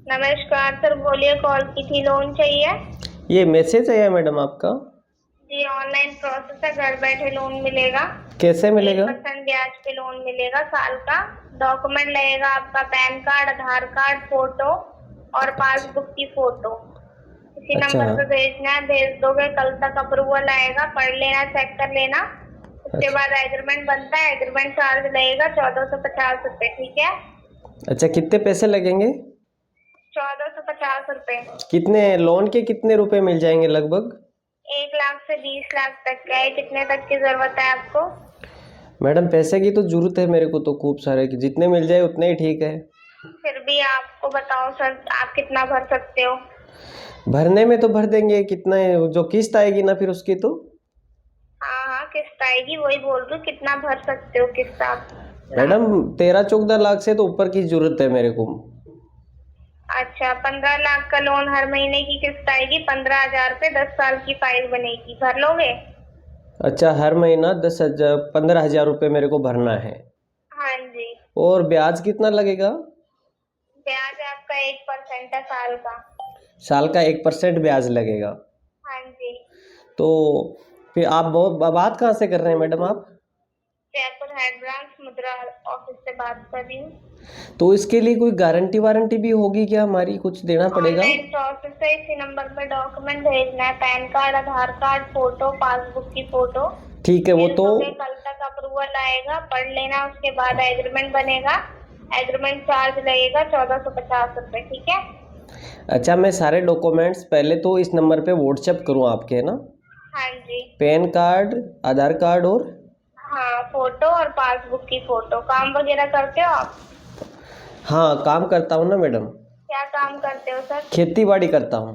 नमस्कार सर, बोलिए। कॉल की थी, लोन चाहिए? ये मैसेज आया मैडम आपका? जी, ऑनलाइन प्रोसेस है, घर बैठे लोन मिलेगा। कैसे मिलेगा? 8% ब्याज पे लोन मिलेगा साल का। डॉक्यूमेंट लगेगा आपका पैन कार्ड, आधार कार्ड, फोटो और अच्छा। पासबुक की फोटो। इसी अच्छा। नंबर पे भेजना है, भेज दोगे, कल तक अप्रूवल आएगा, पढ़ लेना, चेक कर लेना। उसके अच्छा। बाद एग्रीमेंट बनता है। एग्रीमेंट चार्ज लगेगा 1450 रुपये, ठीक है? अच्छा, कितने पैसे लगेंगे? 1450 रुपये। कितने लोन के कितने रुपए मिल जाएंगे लगभग? 1 लाख से 20 लाख तक का है। कितने तक की जरूरत है आपको? मैडम पैसे की तो जरूरत है मेरे को तो खूब सारे, कि जितने मिल जाए उतने ही ठीक है। फिर भी आपको बताओ सर, आप कितना भर सकते हो? भरने में तो भर देंगे, कितना है जो किस्त आएगी ना फिर उसकी तो। हाँ हाँ, किस्त आएगी, वही बोल रही हूँ, कितना भर सकते हो किस्त आप? मैडम 13-14 लाख से तो ऊपर की जरूरत है मेरे को। अच्छा, 15 लाख का लोन, हर महीने की किस्त आएगी 15,000 पे, 10 साल की फाइल बनेगी, भर लोगे? अच्छा, हर महीना 10,000 15,000 रुपये मेरे को भरना है। हाँ जी। और ब्याज कितना लगेगा? ब्याज आपका 1% है साल का। साल का 1% ब्याज लगेगा? हाँ जी। तो फिर आप बहुत बात कहाँ से कर रहे हैं मैडम आप? जयपुर हेड ब्रांच मुद्रा ऑफिस से बात कर रही हूँ। तो इसके लिए कोई गारंटी वारंटी भी होगी क्या हमारी, कुछ देना पड़ेगा? ऑनलाइन प्रोसेस है, इसी नंबर पर डॉक्यूमेंट भेजना है, पैन कार्ड, आधार कार्ड, फोटो, पासबुक की फोटो। ठीक है वो भेज तो। दोगे, कल तक अप्रूवल आएगा, पढ़ लेना, उसके बाद एग्रीमेंट बनेगा। एग्रीमेंट चार्ज लगेगा 1450 रुपये, ठीक है? अच्छा, मैं सारे डॉक्यूमेंट्स पहले तो इस नंबर पे व्हाट्सएप करूँ आपके, है ना? हाँ जी। पैन कार्ड, आधार कार्ड और। हाँ, फोटो और पासबुक की फोटो। काम वगैरह करते हो आप? हाँ, काम करता हूँ ना मैडम। क्या काम करते हो सर? खेती बाड़ी करता हूँ।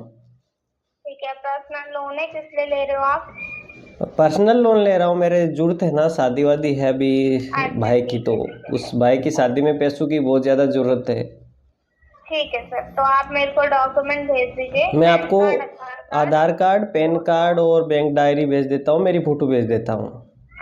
ठीक है। पर्सनल लोन है, किस लिए ले रहे हो आप? पर्सनल लोन ले रहा हूँ, मेरे जरूरत है ना, शादी वादी है अभी अच्छा, भाई की, ठीक तो है, ठीक है। उस भाई की शादी में पैसों की बहुत ज़्यादा ज़रूरत है। ठीक है सर, तो आप मेरे को डॉक्यूमेंट भेज दीजिए, मैं पैन आपको कार्ड, आधार कार्ड, आधार कार्ड, पैन फोटो। कार्ड और बैंक डायरी भेज देता हूँ, मेरी फ़ोटो भेज देता हूँ।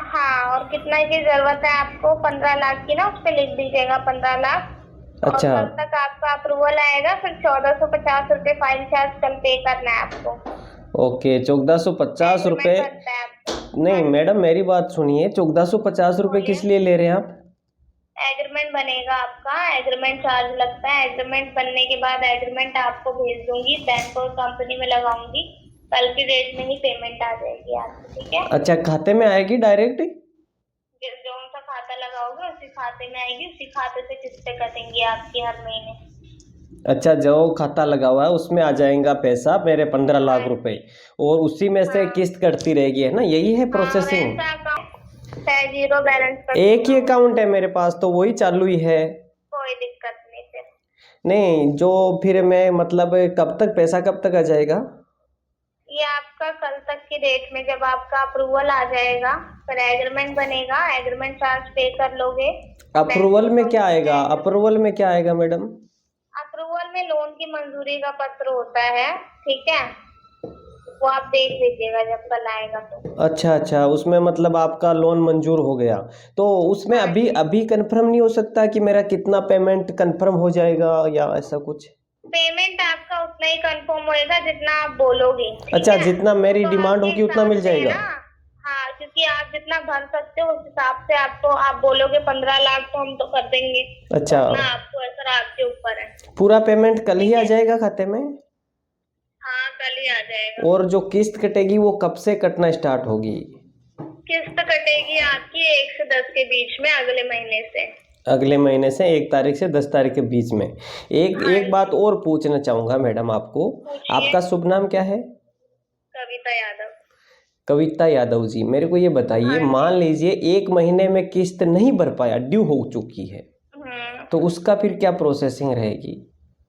हाँ, और कितना की जरूरत है आपको? 15 लाख की ना, उस पे लिख दीजिएगा 15 लाख। और अच्छा। कल तक आपका अप्रूवल आएगा, फिर 1450 रुपये फाइल चार्ज कल पे करना है आपको। ओके, 1450 रुपये। एग्रीमेंट बनता है आपको। हाँ नहीं जी। मैडम, मेरी बात सुनिए, 1450 रुपये बोलिए। किस लिए ले रहे हैं आप? एग्रीमेंट बनेगा आपका, एग्रीमेंट चार्ज लगता है। एग्रीमेंट बनने के बाद एग्रीमेंट आपको भेज दूंगी, बैंक और कंपनी में लगाऊंगी। कल की डेट में ही पेमेंट आ जाएगी आपको, ठीक है? अच्छा, खाते में आएगी डायरेक्ट? जो सा खाता लगाओगे उसी खाते में आएगी, उसी खाते से किस्तें कटेंगी आपकी हर महीने। अच्छा, जो खाता लगा हुआ है उसमें आ जाएगा पैसा मेरे 15 लाख हाँ रुपए, और उसी में से हाँ किस्त कटती रहेगी, है ना? यही है हाँ, प्रोसेसिंग? वैसा अकाउंट है, जीरो बैलेंस का एक ही खुला हुआ है। अकाउंट है मेरे पास तो वही चालू ही है। कोई दिक्कत नहीं फिर। नहीं, जो फिर मैं मतलब कब तक पैसा कब तक आ जाएगा? ये आपका कल तक की डेट में, जब आपका अप्रूवल आ जाएगा, फिर एग्रीमेंट बनेगा, एग्रीमेंट चार्ज पे कर लोगे। बैंक अप्रूवल और में क्या कंपनी आएगा? में अप्रूवल में क्या आएगा मैडम? अप्रूवल में लोन की मंजूरी का पत्र होता है, ठीक है? वो आप देख लीजिएगा जब कल आएगा तो। अच्छा अच्छा, उसमें मतलब आपका लोन मंजूर हो गया, तो उसमें हाँ अभी जी। अभी कंफर्म नहीं हो सकता कि मेरा कितना पेमेंट कंफर्म हो जाएगा या ऐसा कुछ? पेमेंट आपका उतना ही कंफर्म होएगा जितना आप बोलोगे, ठीक अच्छा, है? जितना वो मेरी तो डिमांड आपके होगी उतना हिसाब मिल से है जाएगा? ना। हाँ, क्योंकि आप जितना भर सकते हो उस हिसाब से आपको, आप बोलोगे 15 लाख तो हम तो कर देंगे। अच्छा, उतना आपको, सर आपके ऊपर है। पूरा पेमेंट कल ही ठीक आ है। जाएगा खाते में? हाँ, कल ही आ जाएगा। और जो किस्त कटेगी वो कब से कटना स्टार्ट होगी? किस्त कटेगी आपकी 1 से 10 के बीच में, अगले महीने से। अगले महीने से 1 तारीख से 10 तारीख के बीच में। एक हाँ एक बात जी। और पूछना चाहूँगा मैडम आपको। पूछिए। आपका शुभ नाम क्या है? कविता यादव। कविता यादव जी, मेरे को ये बताइए, हाँ जी। मान लीजिए 1 महीने में किस्त नहीं भर पाया, ड्यू हो चुकी है, हम्म। तो उसका फिर क्या प्रोसेसिंग रहेगी?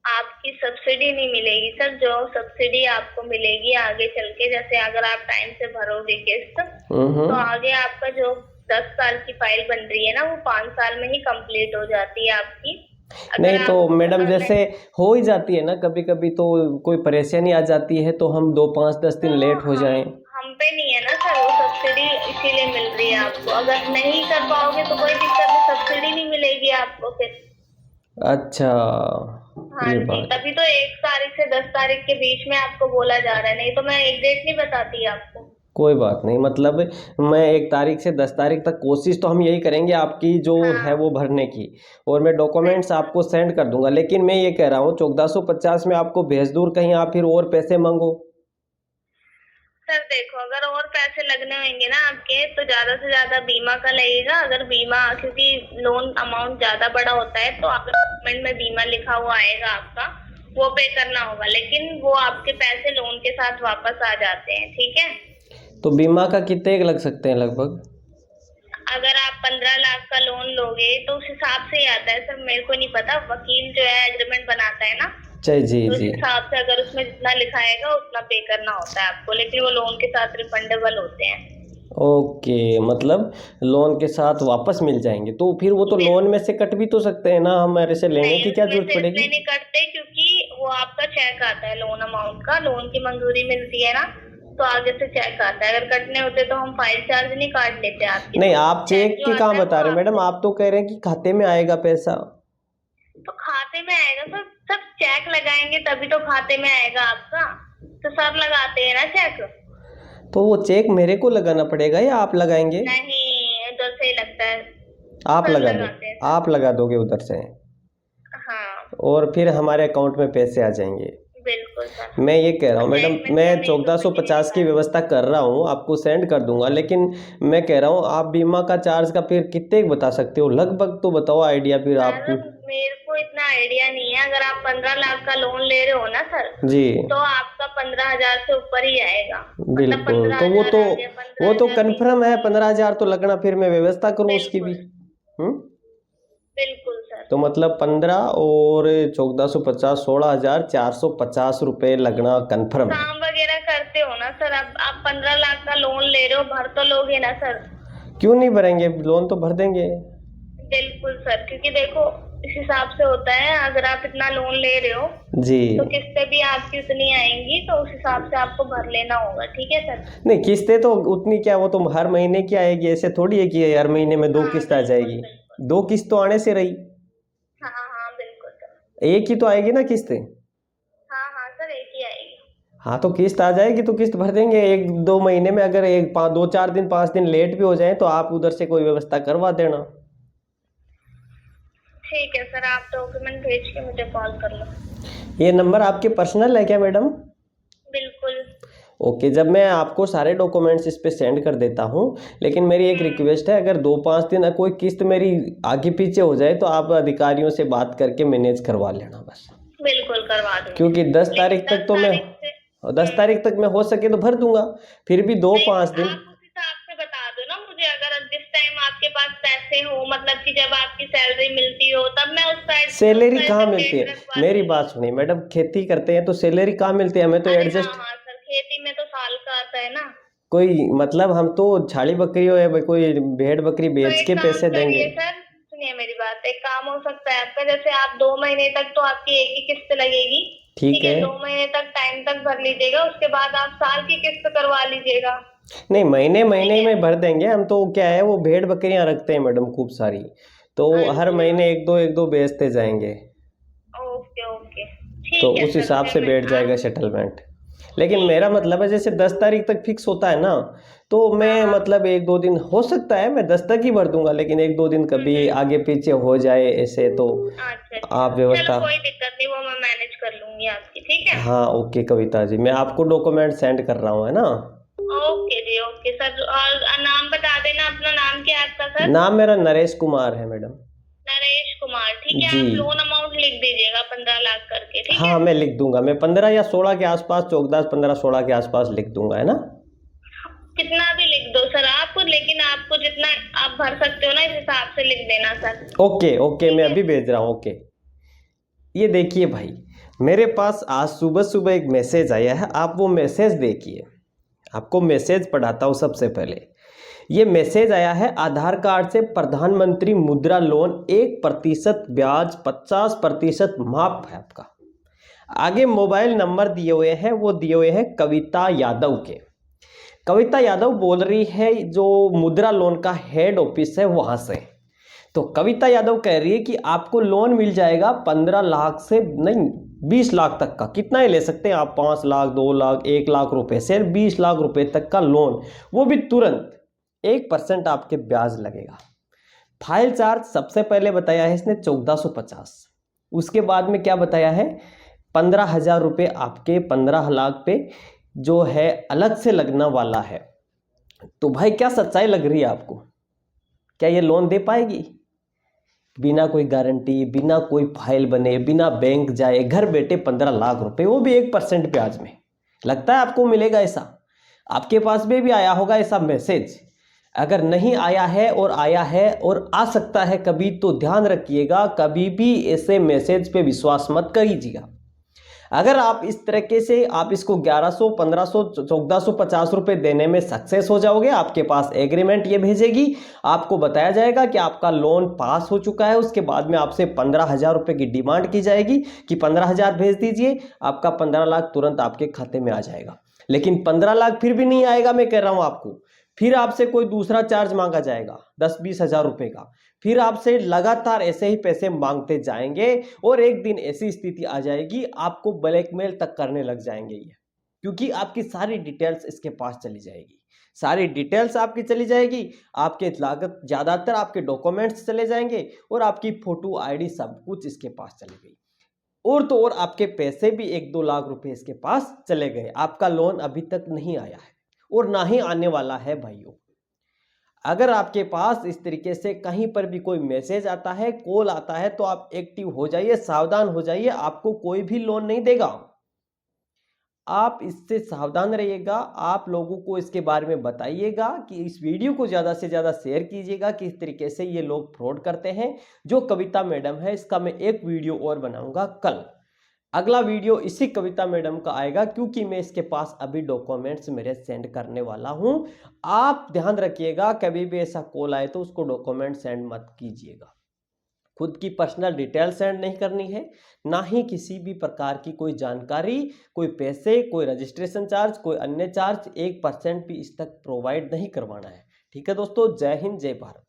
आपकी सब्सिडी नहीं मिलेगी सर। जो सब्सिडी आपको मिलेगी आगे चल के, जैसे अगर आप टाइम से भरोगे किस्त, तो हम्म। आगे आपका जो 10 साल की फाइल बन रही है ना, वो 5 साल में ही कंप्लीट हो जाती है आपकी। अगर नहीं तो आप मैडम, जैसे नहीं, हो ही जाती है ना कभी कभी, तो कोई परेशानी आ जाती है तो हम 2 5 10 दिन तो लेट हो जाएं। हम पे नहीं है ना सर वो सब्सिडी, इसीलिए मिल रही है आपको। अगर नहीं कर पाओगे तो कोई दिक्कत नहीं, सब्सिडी नहीं मिलेगी आपको फिर। अच्छा, हाँ ये जी, बात। तभी तो 1 तारीख से 10 तारीख के बीच में आपको बोला जा रहा है, नहीं तो मैं एक डेट नहीं बताती आपको। कोई बात नहीं, मतलब मैं 1 तारीख से 10 तारीख तक कोशिश तो हम यही करेंगे आपकी जो है हाँ वो भरने की, और मैं डॉक्यूमेंट्स बिल्कुल। आपको सेंड कर दूंगा। लेकिन मैं ये कह रहा हूँ 1450 में आपको भेज दूँ, कहीं आप फिर और पैसे मांगो। सर देखो, अगर और पैसे लगने होंगे ना आपके, तो ज्यादा से ज्यादा बीमा का लगेगा। अगर बीमा, क्योंकि लोन अमाउंट ज्यादा बड़ा होता है, तो आपके डॉक्यूमेंट में बीमा लिखा हुआ आएगा आपका, वो पे करना होगा। लेकिन वो आपके पैसे लोन के साथ वापस आ जाते हैं, ठीक है। तो बीमा का कितने लग सकते हैं लगभग? अगर आप 15 लाख का लोन लोगे तो उस हिसाब से ही आता है सर, मेरे को नहीं पता। वकील जो है एग्रीमेंट बनाता है ना, जी जी तो उस जी। हिसाब से अगर उसमें जितना लिखा आएगा उतना पे करना होता है आपको, लेकिन वो लोन के साथ रिफंडेबल होते हैं। ओके, मतलब लोन के साथ वापस मिल जाएंगे, तो फिर वो तो लोन में से कट भी तो सकते हैं ना, हमारे से लेने नहीं, की क्या उसमें जरूरत से पड़ेगी? इसलिए नहीं कटते क्योंकि वो आपका चेक आता है लोन अमाउंट का, लोन की मंजूरी मिलती है ना, तो आगे से चेक आता है। अगर कटने होते तो हम फाइल चार्ज नहीं काट लेते आपकी, नहीं, तो आप चेक चेक जो की कहाँ आता है वो बता रहे हो मैडम, आपको आप तो कह रहे हैं कि खाते में आएगा पैसा। तो खाते में आएगा सर। सब चेक लगाएंगे तभी तो खाते में आएगा आपका, तो सब लगाते हैं ना चेक। तो वो चेक मेरे को लगाना पड़ेगा या आप लगाएंगे? नहीं, इधर से ही लगता है, आप सर लगा दो, लगाते हैं सर। आप लगा दोगे उधर से, हाँ और फिर हमारे अकाउंट में पैसे आ जाएंगे। बिल्कुल सर। मैं ये कह रहा हूँ मैडम, बैंक में से मैं नहीं डूबेंगे मेरी 1450 की बात। व्यवस्था कर रहा हूँ, आपको सेंड कर दूंगा। लेकिन मैं कह रहा हूँ आप बीमा का चार्ज का फिर कितने बता सकते हो लगभग, तो बताओ आइडिया फिर आप। सर मेरे को इतना आइडिया नहीं है। अगर आप 15 लाख का लोन ले रहे हो ना सर, जी तो आपका 15 हजार से ऊपर ही आएगा। मतलब बिल्कुल, पंद्रह तो हजार आ गया, पंद्रह वो तो हजार बीस कंफर्म है, हजार 15,000 तो लगना, फिर मैं व्यवस्था करूँ उसकी भी। बिल्कुल हम्म। बिल्कुल सर। तो मतलब 15 और 1450, 16,450 रुपये लगना कंफर्म है। काम वगैरह करते हो ना सर, अब आप 15 लाख का लोन ले रहे हो, भर तो लोगे ना सर। क्यों नहीं भरेंगे, लोन तो भर देंगे। बिल्कुल सर, क्योंकि देखो इस हिसाब से होता है। अगर आप इतना लोन ले रहे हो जी। तो किस्तें भी आपकी उतनी आएंगी, तो उस हिसाब से आपको भर लेना होगा, ठीक है सर। नहीं, किस्तें तो उतनी क्या, वो तो हर महीने की आएगी, ऐसे थोड़ी है कि हर महीने में दो हाँ किस्त आ बिल्कुल जाएगी। बिल्कुल। दो किस्त तो आने से रही, हाँ हाँ बिल्कुल सर। एक ही तो आएगी ना किस्त। हाँ हाँ सर, एक ही आएगी। हाँ, तो किस्त आ जाएगी तो किस्त भर देंगे 1-2 महीने में। अगर 2-4 दिन 5 दिन लेट भी हो जाए तो आप उधर से कोई व्यवस्था करवा देना। ठीक है सर, आप डॉक्यूमेंट भेज के मुझे कॉल कर लो। ये नंबर आपके पर्सनल है क्या मैडम? बिल्कुल। ओके, जब मैं आपको सारे डॉक्यूमेंट्स इस पे सेंड कर देता हूँ, लेकिन मेरी एक रिक्वेस्ट है, अगर 2-5 दिन कोई किस्त मेरी आगे पीछे हो जाए तो आप अधिकारियों से बात करके मैनेज करवा लेना बस। बिल्कुल करवा दूंगी। क्योंकि 10 लेकिन तारीख तक 10 तो मैं, तारीख से 10 तारीख तक मैं हो सके तो भर दूंगा, फिर भी दो नहीं, पाँच दिन आप उस हिसाब से बता दो ना मुझे। अगर जिस टाइम आपके पास पैसे हो, मतलब कि जब आपकी सैलरी मिलती हो, तब मैं उस साइड सैलरी कहाँ तक मिलती डेट है? रखवा मेरी दूंगी। बात सुनिए मैडम, खेती करते हैं तो सैलरी कहाँ मिलती है हमें, तो अरे हाँ एडजस्ट हाँ सर, खेती में तो साल का आता है ना। कोई मतलब, हम तो छाली बकरी हो या कोई भेड़ बकरी तो बेच एक के काम पैसे देंगे। करिए सर, सुनिए मेरी बात। एक काम हो सकता है आपका, जैसे आप 2 महीने तक तो आपकी एक ही किस्त लगेगी, ठीक ठीक है। है। 2 महीने तक टाइम तक भर लीजिएगा, उसके बाद आप साल की किस्त करवा लीजिएगा। नहीं, महीने ठीक महीने है। में भर देंगे हम तो। क्या है, वो भेड़ बकरियां रखते हैं मैडम खूब सारी, तो हर अच्छा। महीने एक दो बेचते जाएंगे, ओके ओके, तो ठीक है उस सर। हिसाब से फिर मैं बैठ जाएगा आप सेटलमेंट। लेकिन ठीक मेरा है सर। मतलब है जैसे 10 तारीख तक फिक्स होता है ना, तो हाँ मैं हाँ। मतलब 1-2 दिन हो सकता है मैं 10 तक ही भर दूंगा, लेकिन 1-2 दिन कभी हम्म। आगे पीछे हो जाए ऐसे तो अच्छा अच्छा, आप चलो व्यवस्था। कोई दिक्कत नहीं, वो मैं मैनेज कर लूंगी आपकी, ठीक है। हाँ ओके कविता जी, मैं आपको डॉक्यूमेंट सेंड कर रहा हूँ, है ना? ओके जी ओके सर। और नाम बता देना अपना, नाम क्या है आपका सर? नाम मेरा नरेश कुमार है मैडम। नरेश कुमार, ठीक है। जी। आप लोन अमाउंट लिख दीजिएगा 15 लाख करके, ठीक है। हाँ मैं लिख दूंगा, मैं 15 या 16 के आसपास, 14, 15, 16 के आसपास लिख दूंगा, है ना? कितना भी लिख दो सर आप, लेकिन आपको जितना आप भर सकते हो ना, इस हिसाब से लिख देना सर। ओके ओके, ठीक मैं है। अभी भेज रहा हूँ। ओके, ये देखिए भाई, मेरे पास आज सुबह सुबह एक मैसेज आया है, आप वो मैसेज देखिए। आपको मैसेज पढ़ाता हूँ सबसे पहले। ये मैसेज आया है, आधार कार्ड से प्रधानमंत्री मुद्रा लोन 1% ब्याज 50% माफ है आपका। आगे मोबाइल नंबर दिए हुए हैं, वो दिए हुए हैं कविता यादव के। कविता यादव बोल रही है, जो मुद्रा लोन का हेड ऑफिस है वहां से। तो कविता यादव कह रही है कि आपको लोन मिल जाएगा 15 लाख से नहीं 20 लाख तक का। कितना ही ले सकते हैं आप, 5 लाख, 2 लाख, 1 लाख रुपए से 20 लाख रुपए तक का लोन, वो भी तुरंत। 1% आपके ब्याज लगेगा। फाइल चार्ज सबसे पहले बताया है इसने 1450। उसके बाद में क्या बताया है, 15,000 रुपये आपके 15 लाख पे जो है अलग से लगना वाला है। तो भाई क्या सच्चाई लग रही है आपको? क्या ये लोन दे पाएगी? बिना कोई गारंटी, बिना कोई फाइल बने, बिना बैंक जाए, घर बैठे 15 लाख रुपए, वो भी 1% ब्याज में। लगता है आपको मिलेगा ऐसा? आपके पास में भी आया होगा ऐसा मैसेज। अगर नहीं आया है और आया है और आ सकता है कभी, तो ध्यान रखिएगा, कभी भी ऐसे मैसेज पे विश्वास मत करिएगा। अगर आप इस तरीके से आप इसको 1100, 1500, 1450 रुपए देने में सक्सेस हो जाओगे, आपके पास एग्रीमेंट ये भेजेगी, आपको बताया जाएगा कि आपका लोन पास हो चुका है। उसके बाद में आपसे 15,000 रुपए की डिमांड की जाएगी कि 15,000 भेज दीजिए, आपका 15 लाख तुरंत आपके खाते में आ जाएगा। लेकिन 15 लाख फिर भी नहीं आएगा, मैं कह रहा हूं आपको, फिर आपसे कोई दूसरा चार्ज मांगा जाएगा 10-20 हजार रुपए का। फिर आपसे लगातार ऐसे ही पैसे मांगते जाएंगे और एक दिन ऐसी स्थिति आ जाएगी आपको ब्लैकमेल तक करने लग जाएंगे ये, क्योंकि आपकी सारी डिटेल्स इसके पास चली जाएगी। सारी डिटेल्स आपकी चली जाएगी, आपके लागत ज्यादातर आपके डॉक्यूमेंट्स चले जाएंगे और आपकी फोटो आईडी सब कुछ इसके पास चली गई। और तो और आपके पैसे भी 1-2 लाख रुपए इसके पास चले गए। आपका लोन अभी तक नहीं आया है और ना ही आने वाला है भाइयों। अगर आपके पास इस तरीके से कहीं पर भी कोई मैसेज आता है, कॉल आता है, तो आप एक्टिव हो जाइए, सावधान हो जाइए। आपको कोई भी लोन नहीं देगा, आप इससे सावधान रहिएगा। आप लोगों को इसके बारे में बताइएगा कि इस वीडियो को ज़्यादा से ज़्यादा शेयर कीजिएगा कि इस तरीके से ये लोग फ्रॉड करते हैं। जो कविता मैडम है, इसका मैं एक वीडियो और बनाऊंगा कल। अगला वीडियो इसी कविता मैडम का आएगा, क्योंकि मैं इसके पास अभी डॉक्यूमेंट्स मेरे सेंड करने वाला हूं। आप ध्यान रखिएगा, कभी भी ऐसा कॉल आए तो उसको डॉक्यूमेंट सेंड मत कीजिएगा। खुद की पर्सनल डिटेल सेंड नहीं करनी है, ना ही किसी भी प्रकार की कोई जानकारी, कोई पैसे, कोई रजिस्ट्रेशन चार्ज, कोई अन्य चार्ज 1% भी इस तक प्रोवाइड नहीं करवाना है। ठीक है दोस्तों, जय हिंद, जय भारत।